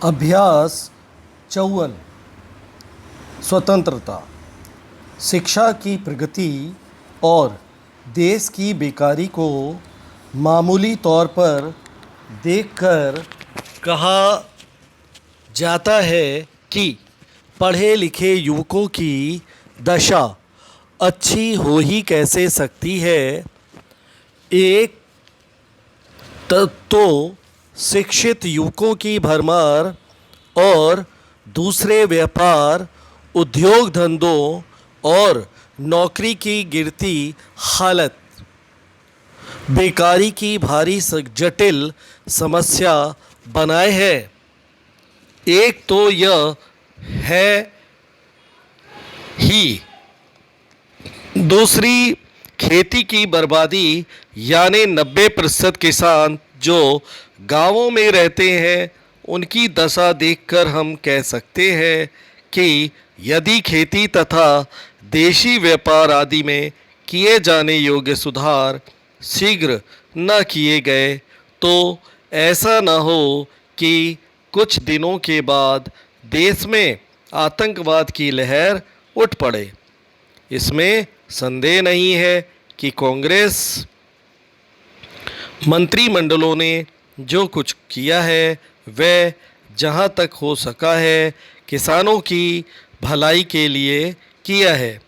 अभ्यास 54 स्वतंत्रता। शिक्षा की प्रगति और देश की बेकारी को मामूली तौर पर देखकर कहा जाता है कि पढ़े लिखे युवकों की दशा अच्छी हो ही कैसे सकती है। एक तो शिक्षित युवकों की भरमार और दूसरे व्यापार, उद्योग धंधों और नौकरी की गिरती हालत बेकारी की भारी जटिल समस्या बनाए है। एक तो यह है ही, दूसरी खेती की बर्बादी, यानी 90% किसान जो गांवों में रहते हैं उनकी दशा देखकर हम कह सकते हैं कि यदि खेती तथा देशी व्यापार आदि में किए जाने योग्य सुधार शीघ्र न किए गए तो ऐसा न हो कि कुछ दिनों के बाद देश में आतंकवाद की लहर उठ पड़े। इसमें संदेह नहीं है कि कांग्रेस मंत्रिमंडलों ने जो कुछ किया है वह जहां तक हो सका है किसानों की भलाई के लिए किया है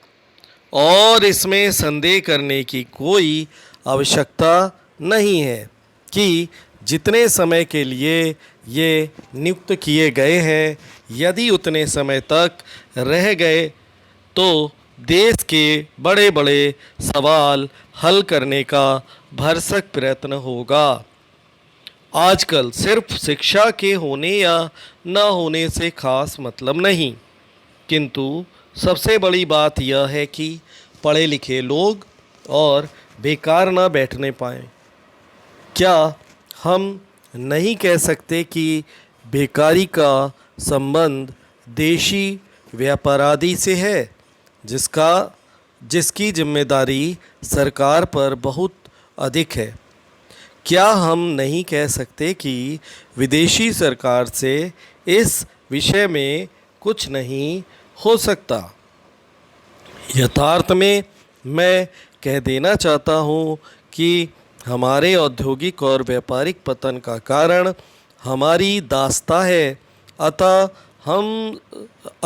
और इसमें संदेह करने की कोई आवश्यकता नहीं है कि जितने समय के लिए ये नियुक्त किए गए हैं यदि उतने समय तक रह गए तो देश के बड़े बड़े सवाल हल करने का भरसक प्रयत्न होगा। आजकल सिर्फ शिक्षा के होने या न होने से खास मतलब नहीं, किंतु सबसे बड़ी बात यह है कि पढ़े लिखे लोग और बेकार न बैठने पाएं। क्या हम नहीं कह सकते कि बेकारी का संबंध देशी व्यापारादि से है जिसकी जिम्मेदारी सरकार पर बहुत अधिक है। क्या हम नहीं कह सकते कि विदेशी सरकार से इस विषय में कुछ नहीं हो सकता। यथार्थ में मैं कह देना चाहता हूँ कि हमारे औद्योगिक और व्यापारिक पतन का कारण हमारी दास्ता है। अतः हम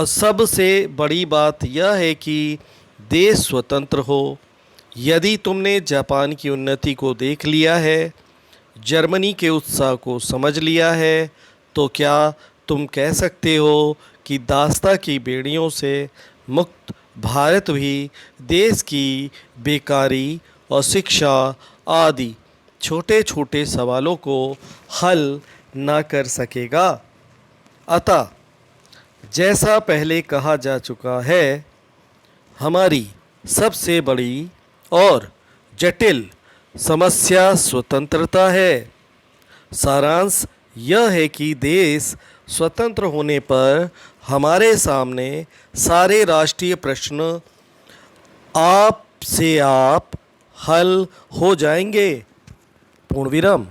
सबसे बड़ी बात यह है कि देश स्वतंत्र हो। यदि तुमने जापान की उन्नति को देख लिया है, जर्मनी के उत्साह को समझ लिया है, तो क्या तुम कह सकते हो कि दास्ता की बेड़ियों से मुक्त भारत भी देश की बेकारी और शिक्षा आदि छोटे छोटे सवालों को हल ना कर सकेगा। अतः जैसा पहले कहा जा चुका है, हमारी सबसे बड़ी और जटिल समस्या स्वतंत्रता है। सारांश यह है कि देश स्वतंत्र होने पर हमारे सामने सारे राष्ट्रीय प्रश्न आप से आप हल हो जाएंगे। पूर्ण विराम।